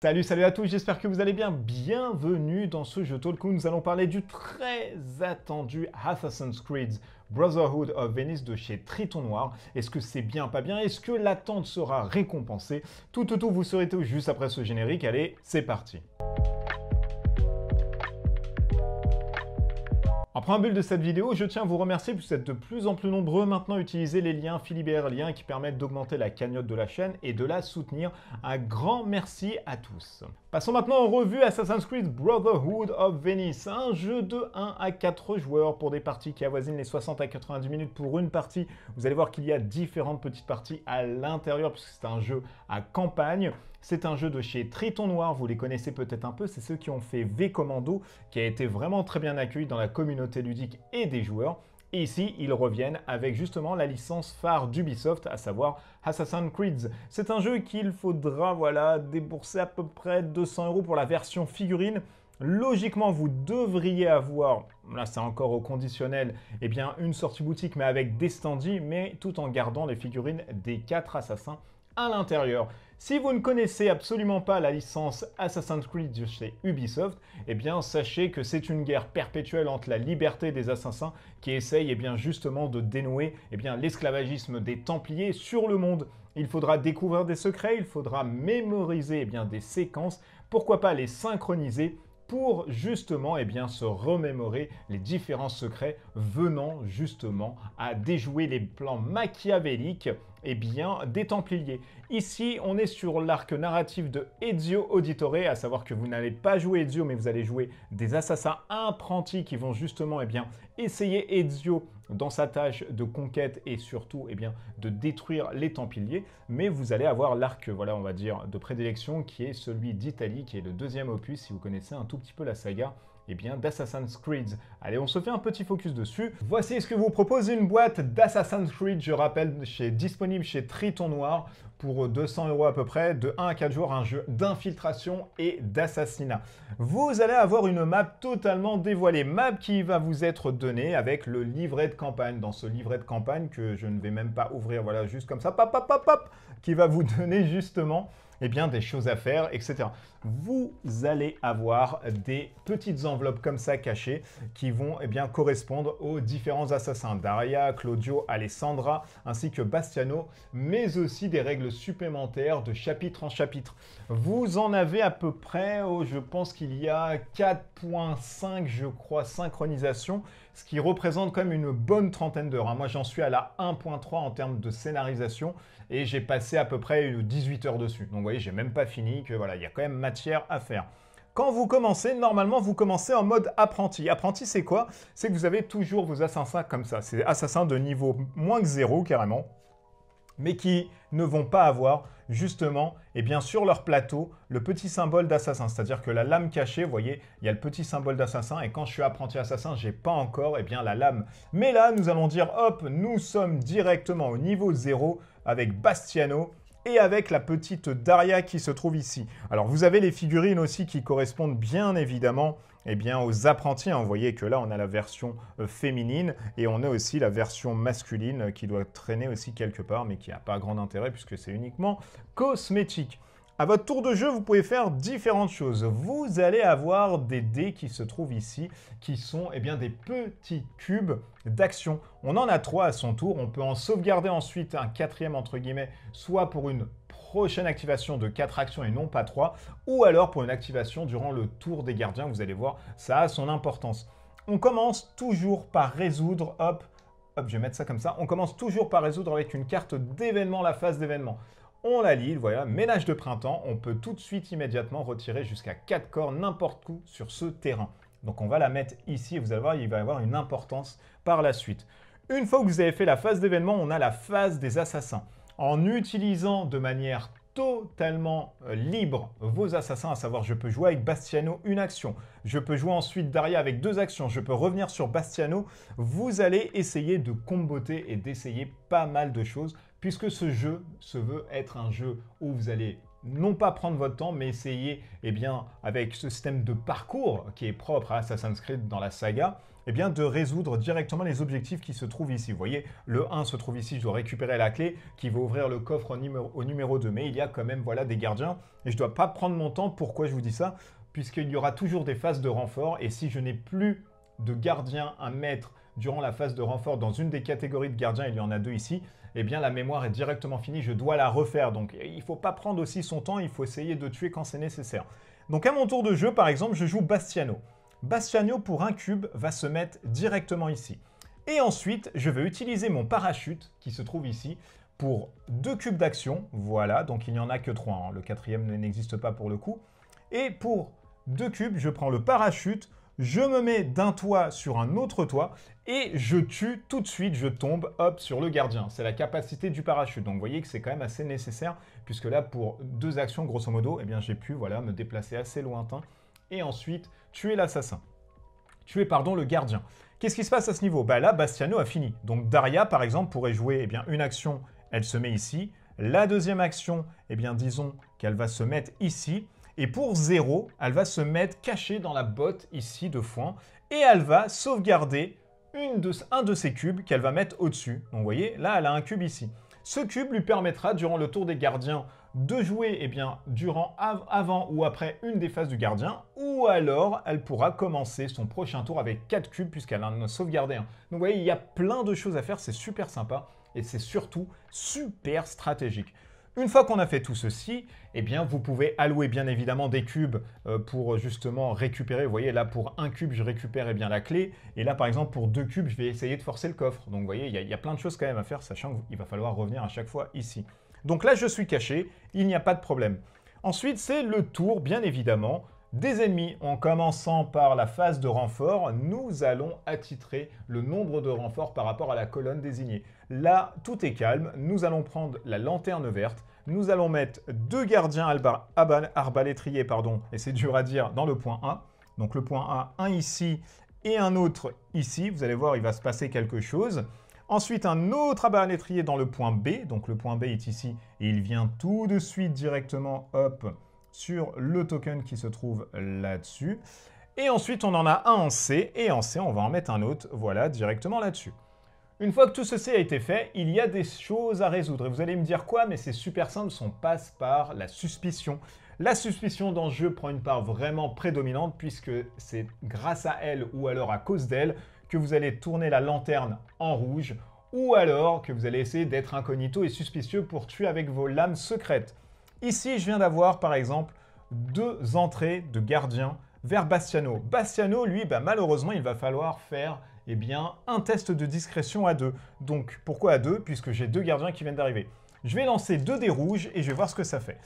Salut à tous, j'espère que vous allez bien. Bienvenue dans ce jeu talk où nous allons parler du très attendu Assassin's Creed Brotherhood of Venice de chez Triton Noir. Est-ce que c'est bien, pas bien? Est-ce que l'attente sera récompensée? Tout, vous saurez tout juste après ce générique. Allez, c'est parti. En préambule de cette vidéo, je tiens à vous remercier puisque vous êtes de plus en plus nombreux maintenant à utiliser les liens Philibert, liens qui permettent d'augmenter la cagnotte de la chaîne et de la soutenir. Un grand merci à tous. Passons maintenant en revue Assassin's Creed Brotherhood of Venice, un jeu de 1 à 4 joueurs pour des parties qui avoisinent les 60 à 90 minutes pour une partie. Vous allez voir qu'il y a différentes petites parties à l'intérieur puisque c'est un jeu à campagne. C'est un jeu de chez Triton Noir, vous les connaissez peut-être un peu, c'est ceux qui ont fait V-Commando, qui a été vraiment très bien accueilli dans la communauté ludique et des joueurs. Et ici, ils reviennent avec justement la licence phare d'Ubisoft, à savoir Assassin's Creed. C'est un jeu qu'il faudra débourser à peu près 200 € pour la version figurine. Logiquement, vous devriez avoir, là c'est encore au conditionnel, eh bien une sortie boutique mais avec des standees, mais tout en gardant les figurines des 4 assassins à l'intérieur. Si vous ne connaissez absolument pas la licence Assassin's Creed de chez Ubisoft, eh bien sachez que c'est une guerre perpétuelle entre la liberté des assassins qui essaye justement de dénouer l'esclavagisme des Templiers sur le monde. Il faudra découvrir des secrets, il faudra mémoriser des séquences, pourquoi pas les synchroniser pour justement se remémorer les différents secrets venant justement à déjouer les plans machiavéliques des Templiers. Ici, on est sur l'arc narratif de Ezio Auditore, à savoir que vous n'allez pas jouer Ezio, mais vous allez jouer des assassins apprentis qui vont justement essayer Ezio dans sa tâche de conquête et surtout de détruire les Templiers. Mais vous allez avoir l'arc, on va dire, de prédilection qui est celui d'Italie, qui est le deuxième opus, si vous connaissez un tout petit peu la saga d'Assassin's Creed. Allez, on se fait un petit focus dessus. Voici ce que vous propose une boîte d'Assassin's Creed, je rappelle, disponible chez Triton Noir pour 200 € à peu près, de 1 à 4 jours, un jeu d'infiltration et d'assassinat. Vous allez avoir une map totalement dévoilée, map qui va vous être donnée avec le livret de campagne. Dans ce livret de campagne que je ne vais même pas ouvrir, juste comme ça, qui va vous donner justement des choses à faire, etc. Vous allez avoir des petites enveloppes comme ça cachées qui vont correspondre aux différents assassins. Daria, Claudio, Alessandra, ainsi que Bastiano, mais aussi des règles supplémentaires de chapitre en chapitre. Vous en avez à peu près, je pense qu'il y a 4.5, je crois, synchronisation, ce qui représente quand même une bonne trentaine d'heures. Moi, j'en suis à la 1.3 en termes de scénarisation et j'ai passé à peu près 18 heures dessus. Donc, vous voyez, j'ai même pas fini, il y a quand même matière à faire. Quand vous commencez, normalement, vous commencez en mode apprenti. Apprenti, c'est quoi? C'est que vous avez toujours vos assassins comme ça. C'est assassins de niveau moins que 0, carrément, mais qui ne vont pas avoir justement sur leur plateau le petit symbole d'assassin. C'est-à-dire que la lame cachée, vous voyez, il y a le petit symbole d'assassin et quand je suis apprenti assassin, je n'ai pas encore la lame. Mais là, nous allons dire, hop, nous sommes directement au niveau 0 avec Bastiano et avec la petite Daria qui se trouve ici. Alors, vous avez les figurines aussi qui correspondent bien évidemment aux apprentis. Vous voyez que là, on a la version féminine et on a aussi la version masculine qui doit traîner aussi quelque part, mais qui n'a pas grand intérêt puisque c'est uniquement cosmétique. À votre tour de jeu, vous pouvez faire différentes choses. Vous allez avoir des dés qui se trouvent ici, qui sont des petits cubes d'action. On en a 3 à son tour. On peut en sauvegarder ensuite un 4e, entre guillemets, soit pour une prochaine activation de 4 actions et non pas 3, ou alors pour une activation durant le tour des gardiens. Vous allez voir, ça a son importance. On commence toujours par résoudre, hop, je vais mettre ça comme ça. On commence toujours par résoudre avec une carte d'événement, la phase d'événement. On la lit, voilà, ménage de printemps, on peut tout de suite immédiatement retirer jusqu'à 4 corps n'importe où sur ce terrain. Donc on va la mettre ici et vous allez voir, il va y avoir une importance par la suite. Une fois que vous avez fait la phase d'événement, on a la phase des assassins. En utilisant de manière totalement libre vos assassins, à savoir je peux jouer avec Bastiano une action, je peux jouer ensuite Daria avec 2 actions, je peux revenir sur Bastiano, vous allez essayer de comboter et d'essayer pas mal de choses puisque ce jeu se veut être un jeu où vous allez non pas prendre votre temps, mais essayer, eh bien, avec ce système de parcours qui est propre à Assassin's Creed dans la saga, eh bien, de résoudre directement les objectifs qui se trouvent ici. Vous voyez, le 1 se trouve ici, je dois récupérer la clé qui va ouvrir le coffre au numéro 2. Mais il y a quand même voilà, des gardiens et je ne dois pas prendre mon temps. Pourquoi je vous dis ça? Puisqu'il y aura toujours des phases de renfort et si je n'ai plus de gardiens à mettre durant la phase de renfort dans une des catégories de gardiens, il y en a 2 ici, eh bien la mémoire est directement finie, je dois la refaire. Donc il ne faut pas prendre aussi son temps, il faut essayer de tuer quand c'est nécessaire. Donc à mon tour de jeu, par exemple, je joue Bastiano. Bastiano, pour un cube, va se mettre directement ici. Et ensuite, je vais utiliser mon parachute, qui se trouve ici, pour 2 cubes d'action. Voilà, donc il n'y en a que 3, hein. Le 4e n'existe pas pour le coup. Et pour 2 cubes, je prends le parachute, je me mets d'un toit sur un autre toit, et je tue tout de suite, je tombe, hop, sur le gardien. C'est la capacité du parachute. Donc vous voyez que c'est quand même assez nécessaire, puisque là, pour 2 actions, grosso modo, eh bien j'ai pu voilà, me déplacer assez lointain et ensuite tuer l'assassin. Tuer, pardon, le gardien. Qu'est-ce qui se passe à ce niveau? Bah là, Bastiano a fini. Donc Daria, par exemple, pourrait jouer eh bien, une action, elle se met ici. La deuxième action, eh bien, disons qu'elle va se mettre ici. Et pour 0, elle va se mettre cachée dans la botte ici de foin. Et elle va sauvegarder un de ses cubes qu'elle va mettre au-dessus. Donc vous voyez, là, elle a un cube ici. Ce cube lui permettra, durant le tour des gardiens, de jouer eh bien, avant ou après une des phases du gardien, ou alors elle pourra commencer son prochain tour avec 4 cubes puisqu'elle en a sauvegardé un. Donc vous voyez, il y a plein de choses à faire, c'est super sympa et c'est surtout super stratégique. Une fois qu'on a fait tout ceci, eh bien, vous pouvez allouer bien évidemment des cubes pour justement récupérer. Vous voyez, là, pour un cube, je récupère eh bien, la clé. Et là, par exemple, pour 2 cubes, je vais essayer de forcer le coffre. Donc, vous voyez, il y a plein de choses quand même à faire, sachant qu'il va falloir revenir à chaque fois ici. Donc là, je suis caché, il n'y a pas de problème. Ensuite, c'est le tour, bien évidemment, des ennemis. En commençant par la phase de renfort, nous allons attitrer le nombre de renforts par rapport à la colonne désignée. Là, tout est calme. Nous allons prendre la lanterne verte. Nous allons mettre 2 gardiens arbalétriers, pardon, et c'est dur à dire, dans le point A. Donc le point A, un ici et un autre ici. Vous allez voir, il va se passer quelque chose. Ensuite, un autre arbalétrier dans le point B. Donc le point B est ici et il vient tout de suite directement, hop, sur le token qui se trouve là-dessus. Et ensuite, on en a un en C. Et en C, on va en mettre un autre, voilà, directement là-dessus. Une fois que tout ceci a été fait, il y a des choses à résoudre. Et vous allez me dire quoi? Mais c'est super simple, on passe par la suspicion. La suspicion dans le jeu prend une part vraiment prédominante puisque c'est grâce à elle ou alors à cause d'elle que vous allez tourner la lanterne en rouge ou alors que vous allez essayer d'être incognito et suspicieux pour tuer avec vos lames secrètes. Ici, je viens d'avoir par exemple 2 entrées de gardiens vers Bastiano. Bastiano, lui, malheureusement, il va falloir faire eh bien, un test de discrétion à 2. Donc, pourquoi à 2? Puisque j'ai 2 gardiens qui viennent d'arriver. Je vais lancer 2 dés rouges et je vais voir ce que ça fait.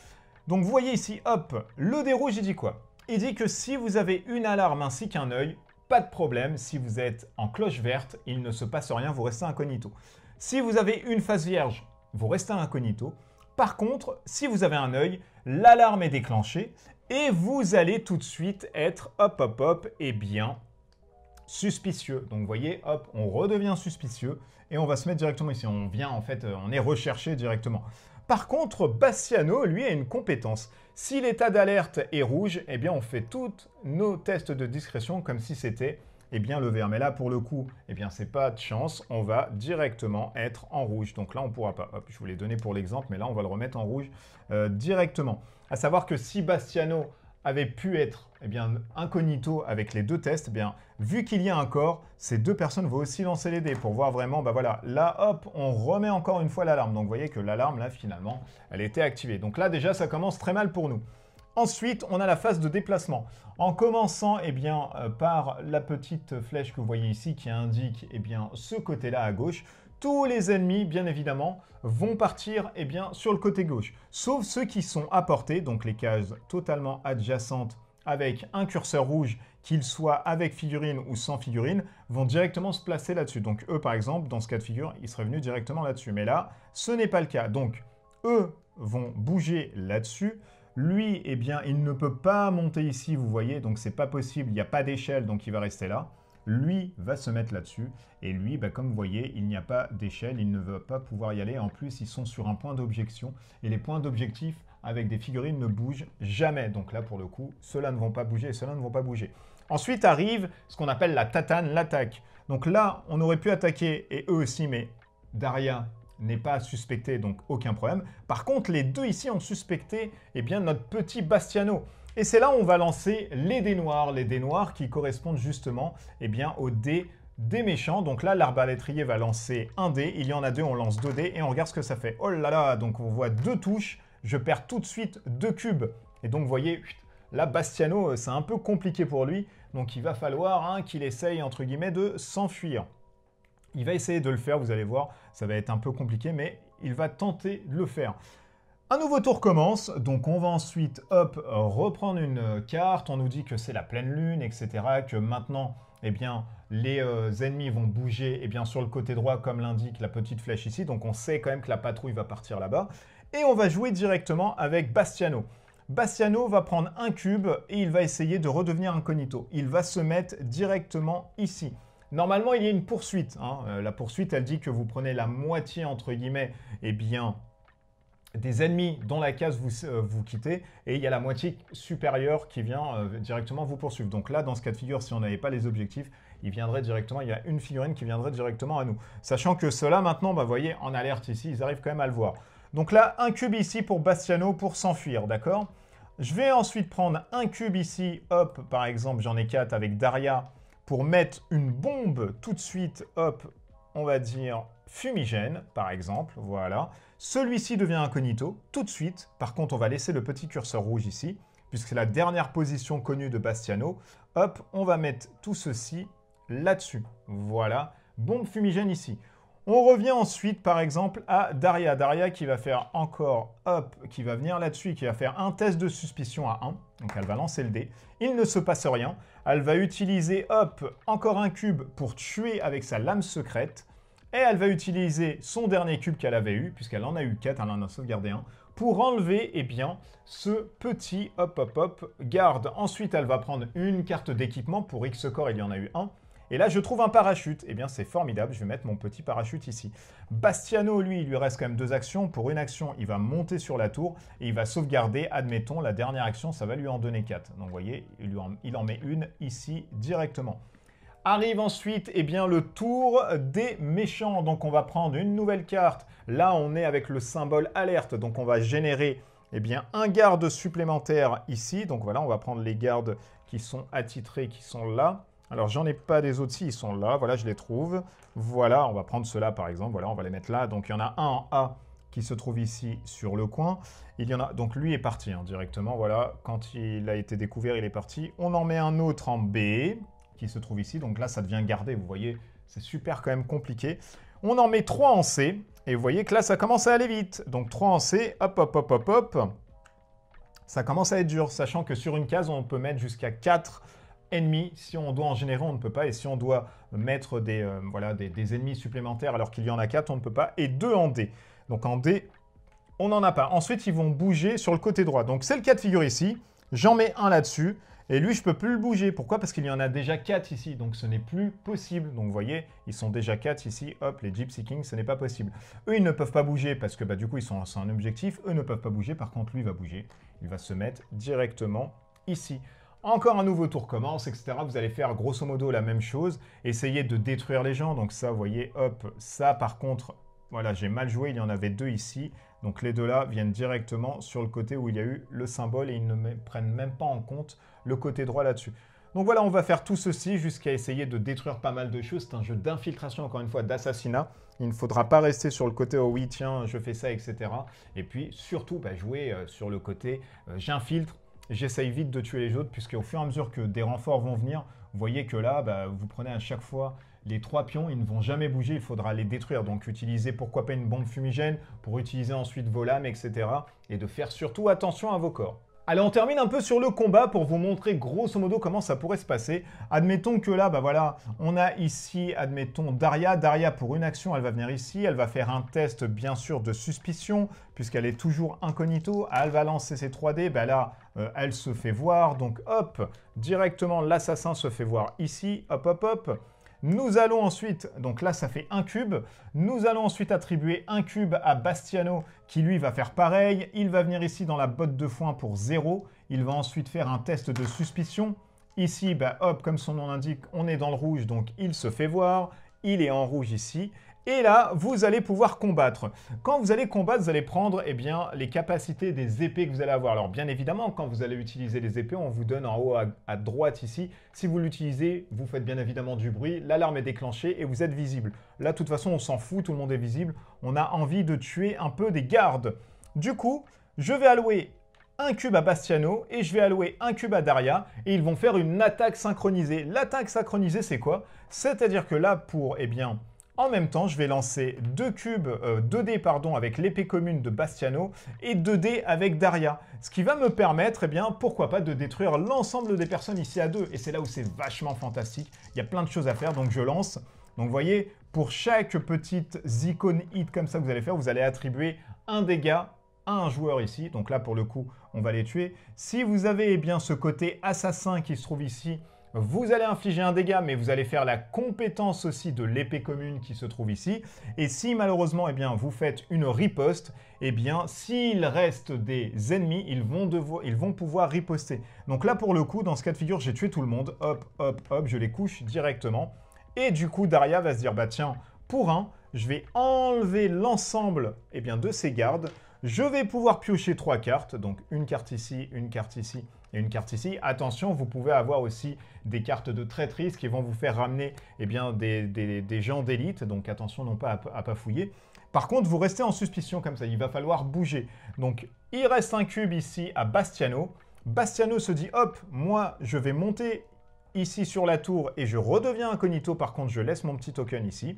Donc, vous voyez ici, hop, le dé rouge, il dit quoi? Il dit que si vous avez une alarme ainsi qu'un œil, pas de problème. Si vous êtes en cloche verte, il ne se passe rien, vous restez incognito. Si vous avez une face vierge, vous restez incognito. Par contre, si vous avez un œil, l'alarme est déclenchée et vous allez tout de suite être, hop, eh bien, suspicieux. Donc vous voyez, hop, on redevient suspicieux et on va se mettre directement ici. On vient en fait, on est recherché directement. Par contre, Bastiano, lui, a une compétence. Si l'état d'alerte est rouge, eh bien on fait tous nos tests de discrétion comme si c'était eh bien le vert. Mais là, pour le coup, eh bien c'est pas de chance, on va directement être en rouge. Donc là, on ne pourra pas. Hop, je vous l'ai donné pour l'exemple, mais là, on va le remettre en rouge directement. À savoir que si Bastiano avait pu être eh bien, incognito avec les 2 tests, eh bien, vu qu'il y a un corps, ces 2 personnes vont aussi lancer les dés pour voir vraiment, voilà, là, hop, on remet encore une fois l'alarme. Donc, vous voyez que l'alarme, là, finalement, elle était activée. Donc là, déjà, ça commence très mal pour nous. Ensuite, on a la phase de déplacement. En commençant eh bien, par la petite flèche que vous voyez ici qui indique eh bien, ce côté-là à gauche, tous les ennemis, bien évidemment, vont partir eh bien, sur le côté gauche. Sauf ceux qui sont à portée, donc les cases totalement adjacentes avec un curseur rouge, qu'ils soient avec figurine ou sans figurine, vont directement se placer là-dessus. Donc eux, par exemple, dans ce cas de figure, ils seraient venus directement là-dessus. Mais là, ce n'est pas le cas. Donc, eux vont bouger là-dessus. Lui, eh bien, il ne peut pas monter ici, vous voyez, donc c'est pas possible. Il n'y a pas d'échelle, donc il va rester là. Lui va se mettre là-dessus. Et lui, comme vous voyez, il n'y a pas d'échelle, il ne va pas pouvoir y aller. En plus, ils sont sur un point d'objection. Et les points d'objectif avec des figurines ne bougent jamais. Donc là, pour le coup, ceux-là ne vont pas bouger et ceux-là ne vont pas bouger. Ensuite arrive ce qu'on appelle la tatane, l'attaque. Donc là, on aurait pu attaquer, et eux aussi, mais Daria n'est pas suspecté, donc aucun problème. Par contre, les deux ici ont suspecté eh bien, notre petit Bastiano. Et c'est là où on va lancer les dés noirs qui correspondent justement eh bien, aux dés des méchants. Donc là, l'arbalétrier va lancer un dé, il y en a deux, on lance 2 dés et on regarde ce que ça fait. Oh là là, donc on voit 2 touches, je perds tout de suite 2 cubes. Et donc vous voyez, là, Bastiano, c'est un peu compliqué pour lui, donc il va falloir qu'il essaye, entre guillemets, de s'enfuir. Il va essayer de le faire, vous allez voir, ça va être un peu compliqué, mais il va tenter de le faire. Un nouveau tour commence, donc on va ensuite, hop, reprendre une carte, on nous dit que c'est la pleine lune, etc., que maintenant, eh bien, les ennemis vont bouger, eh bien, sur le côté droit, comme l'indique la petite flèche ici, donc on sait quand même que la patrouille va partir là-bas, et on va jouer directement avec Bastiano. Bastiano va prendre un cube et il va essayer de redevenir incognito. Il va se mettre directement ici. Normalement, il y a une poursuite. La poursuite, elle dit que vous prenez la moitié, entre guillemets, eh bien, des ennemis dont la case vous quittez, et il y a la moitié supérieure qui vient directement vous poursuivre. Donc là, dans ce cas de figure, si on n'avait pas les objectifs, il viendrait directement, il y a une figurine qui viendrait directement à nous. Sachant que ceux-là, maintenant, vous voyez, en alerte ici, ils arrivent quand même à le voir. Donc là, un cube ici pour Bastiano pour s'enfuir, d'accord? Je vais ensuite prendre un cube ici, hop, par exemple, j'en ai 4 avec Daria, pour mettre une bombe tout de suite, hop, on va dire fumigène, par exemple, voilà. Celui-ci devient incognito, tout de suite. Par contre, on va laisser le petit curseur rouge ici, puisque c'est la dernière position connue de Bastiano. Hop, on va mettre tout ceci là-dessus. Voilà, bombe fumigène ici. On revient ensuite, par exemple, à Daria. Daria qui va faire encore, hop, qui va venir là-dessus et qui va faire un test de suspicion à 1. Donc, elle va lancer le dé. Il ne se passe rien. Elle va utiliser, hop, encore un cube pour tuer avec sa lame secrète. Et elle va utiliser son dernier cube qu'elle avait eu, puisqu'elle en a eu 4, elle en a sauvegardé un, pour enlever, eh bien, ce petit, hop, hop, hop, garde. Ensuite, elle va prendre une carte d'équipement. Pour X corps, il y en a eu un. Et là, je trouve un parachute. Eh bien, c'est formidable. Je vais mettre mon petit parachute ici. Bastiano, lui, il lui reste quand même 2 actions. Pour une action, il va monter sur la tour et il va sauvegarder. Admettons, la dernière action, ça va lui en donner 4. Donc, vous voyez, il en met une ici directement. Arrive ensuite, eh bien, le tour des méchants. Donc, on va prendre une nouvelle carte. Là, on est avec le symbole alerte. Donc, on va générer, eh bien, un garde supplémentaire ici. Donc, voilà, on va prendre les gardes qui sont attitrés, qui sont là. Alors, j'en ai pas des autres, si ils sont là. Voilà, je les trouve. Voilà, on va prendre ceux-là, par exemple. Voilà, on va les mettre là. Donc, il y en a un en A qui se trouve ici sur le coin. Il y en a, donc lui est parti directement. Voilà, quand il a été découvert, il est parti. On en met un autre en B qui se trouve ici. Donc là, ça devient gardé. Vous voyez, c'est super quand même compliqué. On en met 3 en C. Et vous voyez que là, ça commence à aller vite. Donc 3 en C, hop, hop, hop, hop, hop. Ça commence à être dur, sachant que sur une case, on peut mettre jusqu'à 4 ennemis. Si on doit en générer, on ne peut pas. Et si on doit mettre des ennemis supplémentaires alors qu'il y en a 4, on ne peut pas. Et 2 en D. Donc en D, on n'en a pas. Ensuite, ils vont bouger sur le côté droit. Donc c'est le cas de figure ici. J'en mets un là-dessus. Et lui, je ne peux plus le bouger. Pourquoi? Parce qu'il y en a déjà 4 ici. Donc ce n'est plus possible. Donc vous voyez, ils sont déjà 4 ici. Hop, les Gypsy Kings, ce n'est pas possible. Eux, ils ne peuvent pas bouger parce que du coup, ils sont un objectif. Eux ne peuvent pas bouger. Par contre, lui va bouger. Il va se mettre directement ici. Encore un nouveau tour commence, etc. Vous allez faire grosso modo la même chose. Essayez de détruire les gens. Donc ça, vous voyez, hop, ça par contre, voilà, j'ai mal joué. Il y en avait 2 ici. Donc les 2 là viennent directement sur le côté où il y a eu le symbole et ils ne prennent même pas en compte le côté droit là-dessus. Donc voilà, on va faire tout ceci jusqu'à essayer de détruire pas mal de choses. C'est un jeu d'infiltration, encore une fois, d'assassinat. Il ne faudra pas rester sur le côté « oh oui, tiens, je fais ça », etc. Et puis surtout, jouer sur le côté « j'infiltre ». J'essaye vite de tuer les autres, puisque au fur et à mesure que des renforts vont venir, vous voyez que là, vous prenez à chaque fois les 3 pions, ils ne vont jamais bouger, il faudra les détruire. Donc utilisez pourquoi pas une bombe fumigène, pour utiliser ensuite vos lames, etc. Et de faire surtout attention à vos corps. Allez, on termine un peu sur le combat pour vous montrer grosso modo comment ça pourrait se passer. Admettons que là, voilà, on a ici, admettons, Daria. Daria, pour une action, elle va venir ici. Elle va faire un test, bien sûr, de suspicion, puisqu'elle est toujours incognito. Elle va lancer ses 3D. Là, elle se fait voir. Donc, hop, directement, l'assassin se fait voir ici. Hop, hop, hop. Nous allons ensuite, donc là ça fait un cube, nous allons ensuite attribuer un cube à Bastiano qui lui va faire pareil. Il va venir ici dans la botte de foin pour 0. Il va ensuite faire un test de suspicion. Ici, bah, hop, comme son nom l'indique, on est dans le rouge, donc il se fait voir. Il est en rouge ici. Et là, vous allez pouvoir combattre. Quand vous allez combattre, vous allez prendre eh bien, les capacités des épées que vous allez avoir. Alors bien évidemment, quand vous allez utiliser les épées, on vous donne en haut à droite ici. Si vous l'utilisez, vous faites bien évidemment du bruit. L'alarme est déclenchée et vous êtes visible. Là, de toute façon, on s'en fout, tout le monde est visible. On a envie de tuer un peu des gardes. Du coup, je vais allouer un cube à Bastiano et je vais allouer un cube à Daria et ils vont faire une attaque synchronisée. L'attaque synchronisée, c'est quoi? C'est-à-dire que là, pour, eh bien... En même temps, je vais lancer 2 dés pardon, avec l'épée commune de Bastiano et 2 dés avec Daria. Ce qui va me permettre, eh bien, pourquoi pas, de détruire l'ensemble des personnes ici à 2. Et c'est là où c'est vachement fantastique. Il y a plein de choses à faire, donc je lance. Donc vous voyez, pour chaque petite icône hit comme ça que vous allez faire, vous allez attribuer un dégât à un joueur ici. Donc là, pour le coup, on va les tuer. Si vous avez eh bien, ce côté assassin qui se trouve ici, vous allez infliger un dégât, mais vous allez faire la compétence aussi de l'épée commune qui se trouve ici. Et si malheureusement, eh bien, vous faites une riposte, eh bien, s'il reste des ennemis, ils vont pouvoir riposter. Donc là, pour le coup, dans ce cas de figure, j'ai tué tout le monde. Hop, hop, hop, je les couche directement. Et du coup, Daria va se dire, bah tiens, pour un, je vais enlever l'ensemble eh bien, de ces gardes. Je vais pouvoir piocher 3 cartes, donc une carte ici, une carte ici et une carte ici. Attention, vous pouvez avoir aussi des cartes de traîtrise qui vont vous faire ramener eh bien, des gens d'élite, donc attention non pas à pas fouiller. Par contre, vous restez en suspicion comme ça, il va falloir bouger. Donc, il reste un cube ici à Bastiano. Bastiano se dit, hop, moi, je vais monter ici sur la tour et je redeviens incognito. Par contre, je laisse mon petit token ici.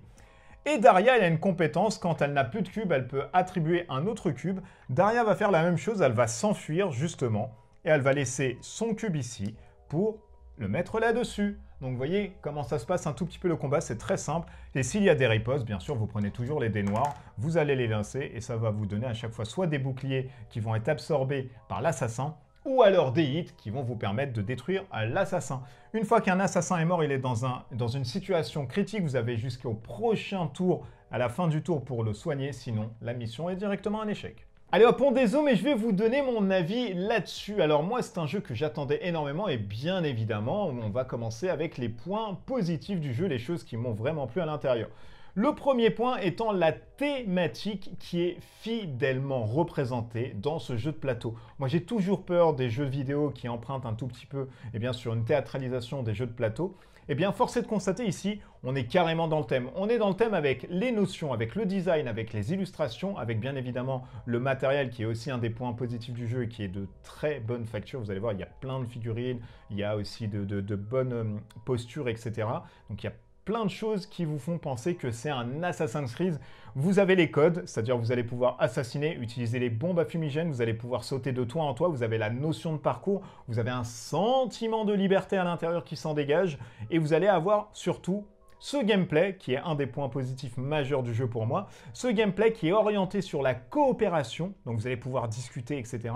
Et Daria, elle a une compétence, quand elle n'a plus de cube, elle peut attribuer un autre cube. Daria va faire la même chose, elle va s'enfuir justement, et elle va laisser son cube ici pour le mettre là-dessus. Donc vous voyez comment ça se passe un tout petit peu le combat, c'est très simple. Et s'il y a des ripostes, bien sûr, vous prenez toujours les dés noirs, vous allez les lancer, et ça va vous donner à chaque fois soit des boucliers qui vont être absorbés par l'assassin, ou alors des hits qui vont vous permettre de détruire l'assassin. Une fois qu'un assassin est mort, il est dans une situation critique, vous avez jusqu'au prochain tour, à la fin du tour pour le soigner, sinon la mission est directement un échec. Allez hop, on dézoome et je vais vous donner mon avis là-dessus. Alors moi, c'est un jeu que j'attendais énormément et bien évidemment, on va commencer avec les points positifs du jeu, les choses qui m'ont vraiment plu à l'intérieur. Le premier point étant la thématique qui est fidèlement représentée dans ce jeu de plateau. Moi, j'ai toujours peur des jeux vidéo qui empruntent un tout petit peu eh bien, sur une théâtralisation des jeux de plateau. Eh bien, force est de constater ici, on est carrément dans le thème. On est dans le thème avec les notions, avec le design, avec les illustrations, avec bien évidemment le matériel qui est aussi un des points positifs du jeu et qui est de très bonne facture. Vous allez voir, il y a plein de figurines, il y a aussi de bonnes postures, etc. Donc, il y a plein de choses qui vous font penser que c'est un Assassin's Creed. Vous avez les codes, c'est-à-dire vous allez pouvoir assassiner, utiliser les bombes à fumigène, vous allez pouvoir sauter de toit en toit, vous avez la notion de parcours, vous avez un sentiment de liberté à l'intérieur qui s'en dégage, et vous allez avoir surtout ce gameplay, qui est un des points positifs majeurs du jeu pour moi, ce gameplay qui est orienté sur la coopération, donc vous allez pouvoir discuter, etc.,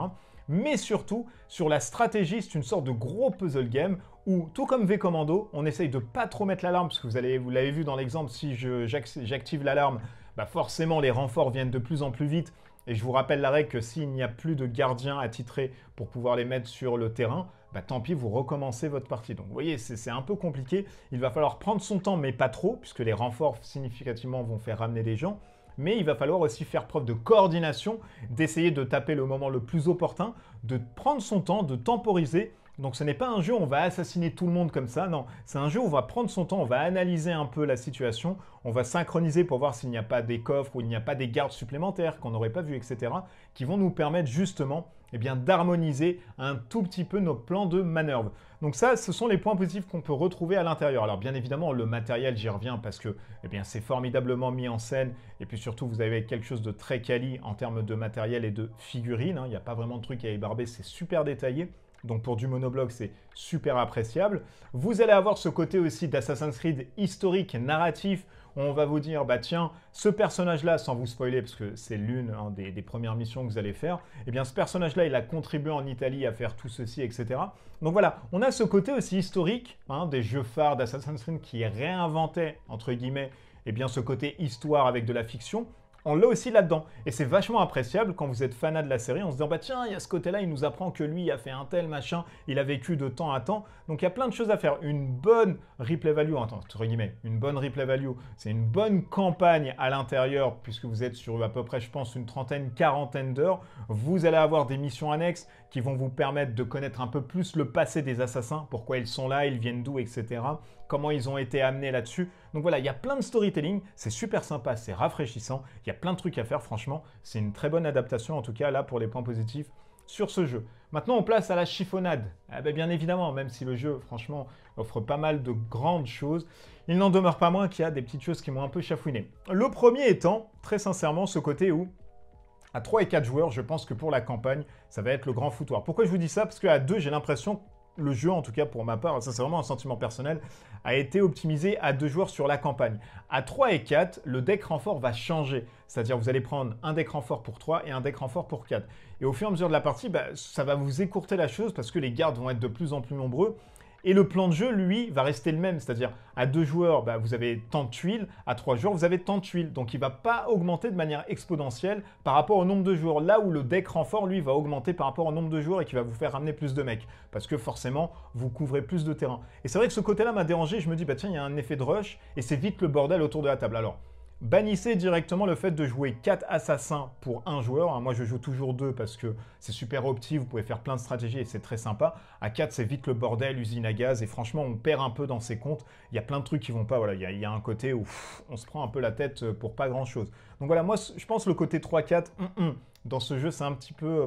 mais surtout sur la stratégie, c'est une sorte de gros puzzle game où, tout comme V Commando, on essaye de pas trop mettre l'alarme, parce que vous l'avez vu dans l'exemple, si j'active l'alarme, bah forcément les renforts viennent de plus en plus vite, et je vous rappelle la règle que s'il n'y a plus de gardiens attitrés pour pouvoir les mettre sur le terrain, bah tant pis, vous recommencez votre partie. Donc vous voyez, c'est un peu compliqué, il va falloir prendre son temps, mais pas trop, puisque les renforts significativement vont faire ramener des gens, mais il va falloir aussi faire preuve de coordination, d'essayer de taper le moment le plus opportun, de prendre son temps, de temporiser. Donc ce n'est pas un jeu où on va assassiner tout le monde comme ça, non. C'est un jeu où on va prendre son temps, on va analyser un peu la situation, on va synchroniser pour voir s'il n'y a pas des coffres ou il n'y a pas des gardes supplémentaires qu'on n'aurait pas vu, etc., qui vont nous permettre justement eh bien, d'harmoniser un tout petit peu nos plans de manœuvre. Donc ça, ce sont les points positifs qu'on peut retrouver à l'intérieur. Alors bien évidemment, le matériel, j'y reviens parce que eh bien, c'est formidablement mis en scène et puis surtout, vous avez quelque chose de très quali en termes de matériel et de figurines. Il n'y a pas vraiment de truc à ébarber, c'est super détaillé. Donc pour du monobloc, c'est super appréciable. Vous allez avoir ce côté aussi d'Assassin's Creed historique, narratif, On va vous dire, bah tiens, ce personnage-là, sans vous spoiler, parce que c'est l'une des premières missions que vous allez faire, eh bien ce personnage-là, il a contribué en Italie à faire tout ceci, etc. Donc voilà, on a ce côté aussi historique des jeux phares d'Assassin's Creed qui réinventaient, entre guillemets, eh bien ce côté histoire avec de la fiction. On l'a aussi là-dedans. Et c'est vachement appréciable quand vous êtes fanat de la série en se disant, bah tiens, il y a ce côté-là, il nous apprend que lui a fait un tel machin, il a vécu de temps à temps. Donc il y a plein de choses à faire. Une bonne replay value, entre guillemets, une bonne replay value, c'est une bonne campagne à l'intérieur, puisque vous êtes sur à peu près, je pense, une trentaine, quarantaine d'heures. Vous allez avoir des missions annexes qui vont vous permettre de connaître un peu plus le passé des assassins, pourquoi ils sont là, ils viennent d'où, etc. Comment ils ont été amenés là-dessus. Donc voilà, il y a plein de storytelling, c'est super sympa, c'est rafraîchissant, il y a plein de trucs à faire, franchement, c'est une très bonne adaptation, en tout cas là pour les points positifs sur ce jeu. Maintenant, on place à la chiffonnade. Eh bien évidemment, même si le jeu, franchement, offre pas mal de grandes choses, il n'en demeure pas moins qu'il y a des petites choses qui m'ont un peu chafouiné. Le premier étant, très sincèrement, ce côté où à 3 et 4 joueurs, je pense que pour la campagne, ça va être le grand foutoir. Pourquoi je vous dis ça? Parce qu'à 2, j'ai l'impression le jeu, en tout cas pour ma part, ça c'est vraiment un sentiment personnel, a été optimisé à 2 joueurs sur la campagne. À 3 et 4, le deck renfort va changer. C'est-à-dire vous allez prendre un deck renfort pour 3 et un deck renfort pour 4. Et au fur et à mesure de la partie, ça va vous écourter la chose parce que les gardes vont être de plus en plus nombreux. Et le plan de jeu, lui, va rester le même. C'est-à-dire, à 2 joueurs, vous avez tant de tuiles. À 3 joueurs, vous avez tant de tuiles. Donc, il ne va pas augmenter de manière exponentielle par rapport au nombre de joueurs. Là où le deck renfort, lui, va augmenter par rapport au nombre de joueurs et qui va vous faire ramener plus de mecs. Parce que forcément, vous couvrez plus de terrain. Et c'est vrai que ce côté-là m'a dérangé. Je me dis, tiens, il y a un effet de rush et c'est vite le bordel autour de la table. Alors, bannissez directement le fait de jouer 4 assassins pour un joueur. Moi, je joue toujours 2 parce que c'est super opti, vous pouvez faire plein de stratégies et c'est très sympa. À 4, c'est vite le bordel, usine à gaz, et franchement, on perd un peu dans ses comptes. Il y a plein de trucs qui vont pas. Voilà, il y a un côté où on se prend un peu la tête pour pas grand-chose. Donc voilà, moi, je pense le côté 3-4, dans ce jeu, c'est un petit peu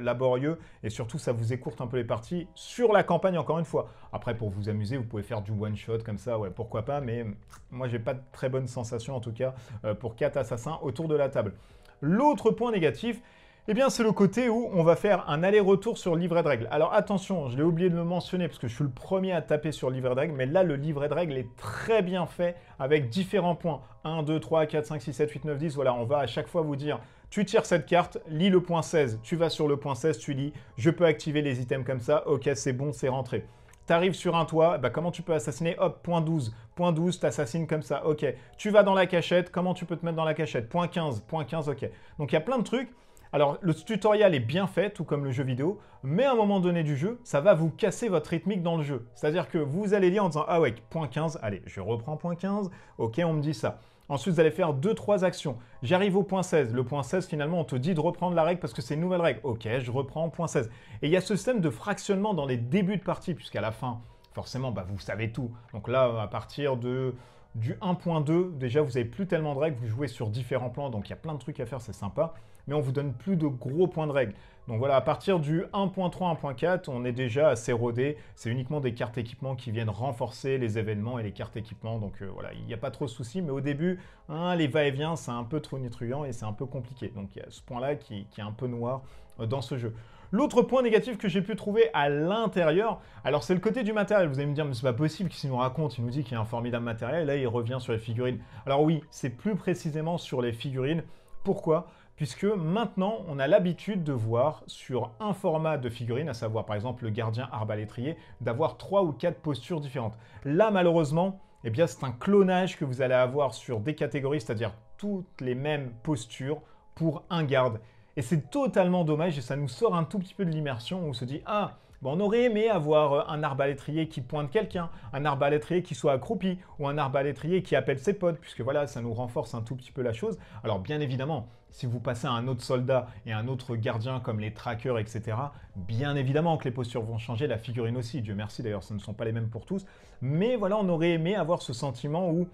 laborieux et surtout, ça vous écourte un peu les parties sur la campagne, encore une fois. Après, pour vous amuser, vous pouvez faire du one-shot comme ça, ouais, pourquoi pas, mais moi, j'ai pas de très bonne sensation, en tout cas, pour 4 assassins autour de la table. L'autre point négatif, eh bien, c'est le côté où on va faire un aller-retour sur le livret de règles. Alors attention, je l'ai oublié de le mentionner parce que je suis le premier à taper sur le livret de règles, mais là, le livret de règles est très bien fait avec différents points. 1, 2, 3, 4, 5, 6, 7, 8, 9, 10. Voilà, on va à chaque fois vous dire, tu tires cette carte, lis le point 16. Tu vas sur le point 16, tu lis, je peux activer les items comme ça. Ok, c'est bon, c'est rentré. Tu arrives sur un toit, comment tu peux assassiner? Hop, point 12. Point 12, tu assassines comme ça. Ok. Tu vas dans la cachette, comment tu peux te mettre dans la cachette? Point 15, ok. Donc il y a plein de trucs. Alors, le tutoriel est bien fait, tout comme le jeu vidéo, mais à un moment donné du jeu, ça va vous casser votre rythmique dans le jeu. C'est-à-dire que vous allez lire en disant « Ah ouais, point 15, allez, je reprends point 15, ok, on me dit ça. » Ensuite, vous allez faire 2-3 actions. J'arrive au point 16. Le point 16, finalement, on te dit de reprendre la règle parce que c'est une nouvelle règle. Ok, je reprends point 16. Et il y a ce système de fractionnement dans les débuts de partie, puisqu'à la fin, forcément, vous savez tout. Donc là, à partir du 1.2, déjà, vous n'avez plus tellement de règles, vous jouez sur différents plans, donc il y a plein de trucs à faire, c'est sympa, mais on vous donne plus de gros points de règles. Donc voilà, à partir du 1.3, 1.4, on est déjà assez rodé, c'est uniquement des cartes équipements qui viennent renforcer les événements et les cartes équipements, donc voilà, il n'y a pas trop de soucis, mais au début, les va-et-vient, c'est un peu tonitruant et c'est un peu compliqué, donc il y a ce point-là qui est un peu noir dans ce jeu. L'autre point négatif que j'ai pu trouver à l'intérieur, alors c'est le côté du matériel. Vous allez me dire, mais c'est pas possible qu'il nous raconte, il nous dit qu'il y a un formidable matériel, et là il revient sur les figurines. Alors oui, c'est plus précisément sur les figurines. Pourquoi? Puisque maintenant, on a l'habitude de voir sur un format de figurine, à savoir par exemple le gardien arbalétrier, d'avoir 3 ou 4 postures différentes. Là, malheureusement, eh bien, c'est un clonage que vous allez avoir sur des catégories, c'est-à-dire toutes les mêmes postures pour un garde. Et c'est totalement dommage et ça nous sort un tout petit peu de l'immersion où on se dit « Ah, on aurait aimé avoir un arbalétrier qui pointe quelqu'un, un arbalétrier qui soit accroupi ou un arbalétrier qui appelle ses potes, puisque voilà, ça nous renforce un tout petit peu la chose. » Alors bien évidemment, si vous passez à un autre soldat et un autre gardien comme les trackers, etc., bien évidemment que les postures vont changer, la figurine aussi, Dieu merci d'ailleurs, ce ne sont pas les mêmes pour tous. Mais voilà, on aurait aimé avoir ce sentiment où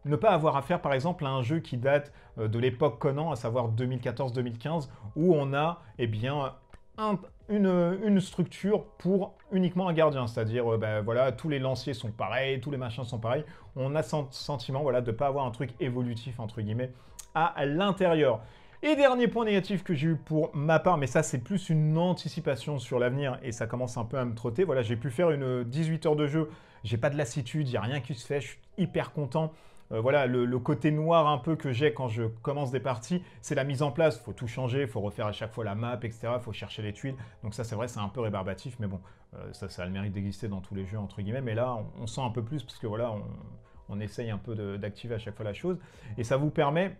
ne pas avoir affaire par exemple à un jeu qui date de l'époque Conan, à savoir 2014-2015, où on a une structure pour uniquement un gardien, c'est-à-dire voilà, tous les lanciers sont pareils, tous les machins sont pareils. On a ce sentiment voilà, de ne pas avoir un truc évolutif entre guillemets à l'intérieur. Et dernier point négatif que j'ai eu pour ma part, mais ça c'est plus une anticipation sur l'avenir et ça commence un peu à me trotter. Voilà, j'ai pu faire une 18 heures de jeu, j'ai pas de lassitude, il n'y a rien qui se fait, je suis hyper content. voilà, le côté noir un peu que j'ai quand je commence des parties, c'est la mise en place. Il faut tout changer, il faut refaire à chaque fois la map, etc. Il faut chercher les tuiles. Donc ça, c'est vrai, c'est un peu rébarbatif, mais bon, ça a le mérite d'exister dans tous les jeux, entre guillemets. Mais là, on sent un peu plus, parce que voilà, on essaye un peu d'activer à chaque fois la chose. Et ça vous permet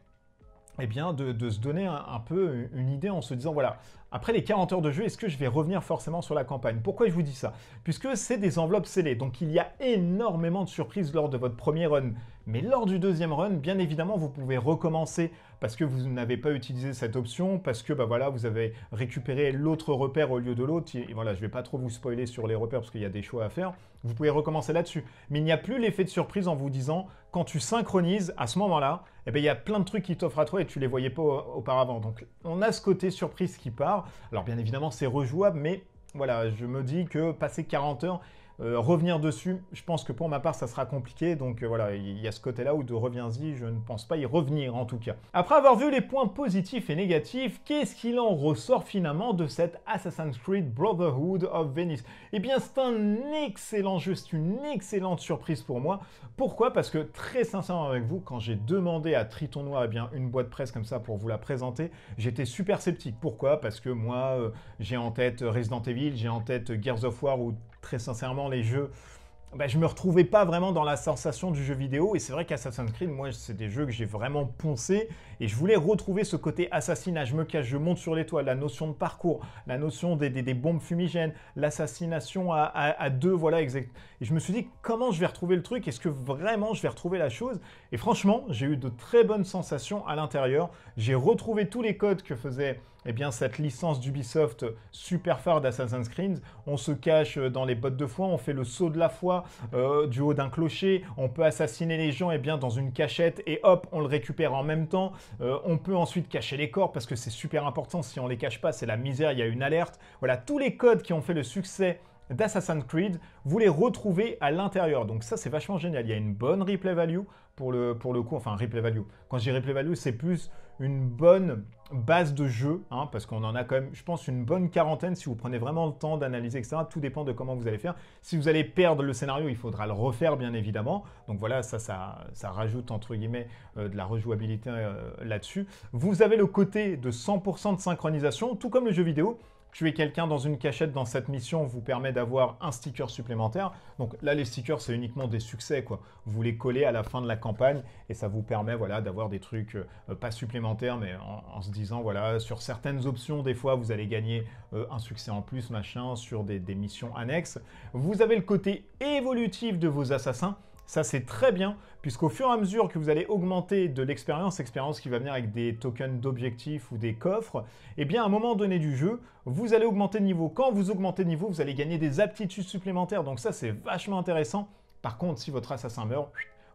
eh bien, de se donner un peu une idée en se disant, voilà, après les 40 heures de jeu, est-ce que je vais revenir forcément sur la campagne? Pourquoi je vous dis ça? Puisque c'est des enveloppes scellées, donc il y a énormément de surprises lors de votre premier run. Mais lors du deuxième run, bien évidemment, vous pouvez recommencer parce que vous n'avez pas utilisé cette option, parce que bah, voilà, vous avez récupéré l'autre repère au lieu de l'autre. Et voilà, je ne vais pas trop vous spoiler sur les repères parce qu'il y a des choix à faire. Vous pouvez recommencer là-dessus. Mais il n'y a plus l'effet de surprise en vous disant, quand tu synchronises, à ce moment-là, eh bien, il y a plein de trucs qui t'offrent à toi et tu ne les voyais pas auparavant. Donc on a ce côté surprise qui part. Alors bien évidemment, c'est rejouable, mais voilà, je me dis que passer 40 heures, revenir dessus, je pense que pour ma part, ça sera compliqué. Donc voilà, il y a ce côté-là où de reviens-y, je ne pense pas y revenir en tout cas. Après avoir vu les points positifs et négatifs, qu'est-ce qu'il en ressort finalement de cette Assassin's Creed Brotherhood of Venice? Eh bien, c'est un excellent jeu, c'est une excellente surprise pour moi. Pourquoi? Parce que très sincèrement avec vous, quand j'ai demandé à Triton Noir eh bien, une boîte presse comme ça pour vous la présenter, j'étais super sceptique. Pourquoi? Parce que moi, j'ai en tête Resident Evil, j'ai en tête Gears of War ou très sincèrement, les jeux, bah, je ne me retrouvais pas vraiment dans la sensation du jeu vidéo. Et c'est vrai qu'Assassin's Creed, moi, c'est des jeux que j'ai vraiment poncé. Et je voulais retrouver ce côté assassinat. Je me cache, je monte sur les toits, la notion de parcours, la notion des bombes fumigènes, l'assassination à deux, voilà, exact. Et je me suis dit, comment je vais retrouver le truc? Est-ce que vraiment je vais retrouver la chose? Et franchement, j'ai eu de très bonnes sensations à l'intérieur. J'ai retrouvé tous les codes que faisait eh bien, cette licence d'Ubisoft super phare d'Assassin's Creed. On se cache dans les bottes de foin, on fait le saut de la foi du haut d'un clocher, on peut assassiner les gens eh bien, dans une cachette et hop, on le récupère en même temps. On peut ensuite cacher les corps parce que c'est super important, si on les cache pas, c'est la misère, il y a une alerte. Voilà, tous les codes qui ont fait le succès d'Assassin's Creed, vous les retrouvez à l'intérieur. Donc ça, c'est vachement génial. Il y a une bonne replay value pour le coup. Enfin, replay value. Quand je dis replay value, c'est plus une bonne base de jeu, hein, parce qu'on en a quand même, je pense, une bonne quarantaine si vous prenez vraiment le temps d'analyser, etc. Tout dépend de comment vous allez faire. Si vous allez perdre le scénario, il faudra le refaire, bien évidemment. Donc voilà, ça rajoute, entre guillemets, de la rejouabilité là-dessus. Vous avez le côté de 100% de synchronisation, tout comme le jeu vidéo. Tuer quelqu'un dans une cachette dans cette mission vous permet d'avoir un sticker supplémentaire. Donc là, les stickers, c'est uniquement des succès, quoi. Vous les collez à la fin de la campagne et ça vous permet voilà, d'avoir des trucs pas supplémentaires, mais en se disant, voilà, sur certaines options, des fois, vous allez gagner un succès en plus, machin, sur des missions annexes. Vous avez le côté évolutif de vos assassins. Ça, c'est très bien, puisqu'au fur et à mesure que vous allez augmenter de l'expérience qui va venir avec des tokens d'objectifs ou des coffres, eh bien, à un moment donné du jeu, vous allez augmenter de niveau. Quand vous augmentez de niveau, vous allez gagner des aptitudes supplémentaires. Donc ça, c'est vachement intéressant. Par contre, si votre assassin meurt,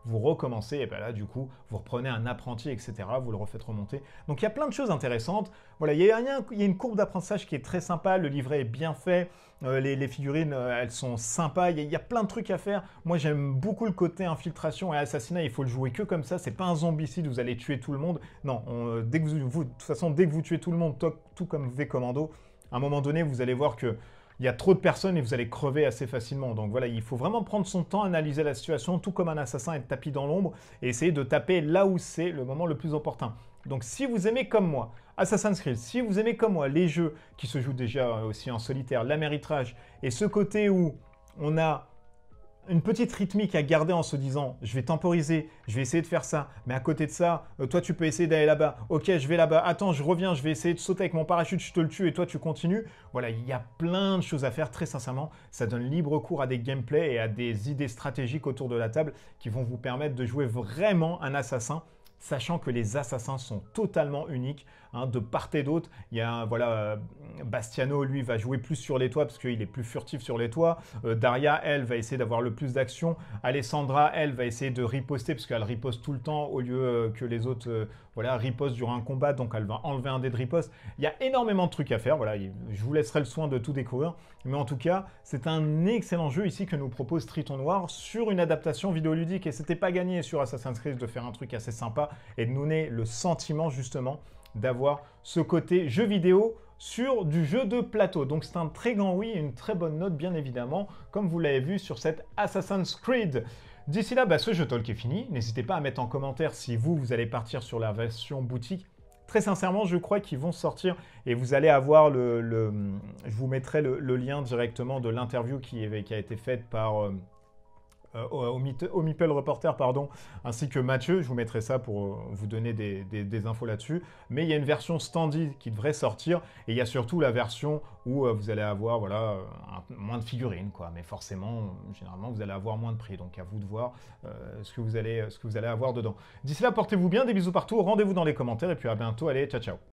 vous recommencez, et bien là, du coup, vous reprenez un apprenti, etc. Vous le refaites remonter. Donc, il y a plein de choses intéressantes. Voilà, il y a une courbe d'apprentissage qui est très sympa. Le livret est bien fait. Les figurines, elles sont sympas. Il y a plein de trucs à faire. Moi, j'aime beaucoup le côté infiltration et assassinat. Il faut le jouer que comme ça. C'est pas un zombicide, vous allez tuer tout le monde. Non, de toute façon, dès que vous tuez tout le monde, tout comme V Commando, à un moment donné, vous allez voir que il y a trop de personnes et vous allez crever assez facilement. Donc voilà, il faut vraiment prendre son temps, analyser la situation, tout comme un assassin est tapis dans l'ombre, et essayer de taper là où c'est le moment le plus opportun. Donc si vous aimez comme moi Assassin's Creed, si vous aimez comme moi les jeux qui se jouent déjà aussi en solitaire, l'améritrage, et ce côté où on a une petite rythmique à garder en se disant je vais temporiser, je vais essayer de faire ça, mais à côté de ça, toi tu peux essayer d'aller là-bas, ok je vais là-bas, attends je reviens, je vais essayer de sauter avec mon parachute, je te le tue et toi tu continues. Voilà, il y a plein de choses à faire, très sincèrement, ça donne libre cours à des gameplays et à des idées stratégiques autour de la table qui vont vous permettre de jouer vraiment un assassin, sachant que les assassins sont totalement uniques, hein, de part et d'autre. Il y a, voilà, Bastiano, lui, va jouer plus sur les toits parce qu'il est plus furtif sur les toits. Daria, elle, va essayer d'avoir le plus d'action. Alessandra, elle, va essayer de riposter parce qu'elle riposte tout le temps au lieu que les autres voilà, ripostent durant un combat, donc elle va enlever un dé de riposte. Il y a énormément de trucs à faire, voilà, je vous laisserai le soin de tout découvrir. Mais en tout cas, c'est un excellent jeu ici que nous propose Triton Noir sur une adaptation vidéoludique. Et c'était pas gagné sur Assassin's Creed de faire un truc assez sympa et de nous donner le sentiment justement d'avoir ce côté jeu vidéo sur du jeu de plateau. Donc c'est un très grand oui et une très bonne note bien évidemment, comme vous l'avez vu sur cette Assassin's Creed. D'ici là, ce jeu talk est fini. N'hésitez pas à mettre en commentaire si vous allez partir sur la version boutique. Très sincèrement, je crois qu'ils vont sortir et vous allez avoir je vous mettrai le lien directement de l'interview qui a été faite par au Meeple Reporter, pardon, ainsi que Mathieu. Je vous mettrai ça pour vous donner des infos là-dessus. Mais il y a une version standy qui devrait sortir et il y a surtout la version où vous allez avoir voilà, moins de figurines, quoi. Mais forcément, généralement, vous allez avoir moins de prix. Donc à vous de voir ce que vous allez avoir dedans. D'ici là, portez-vous bien, des bisous partout. Rendez-vous dans les commentaires et puis à bientôt. Allez, ciao, ciao.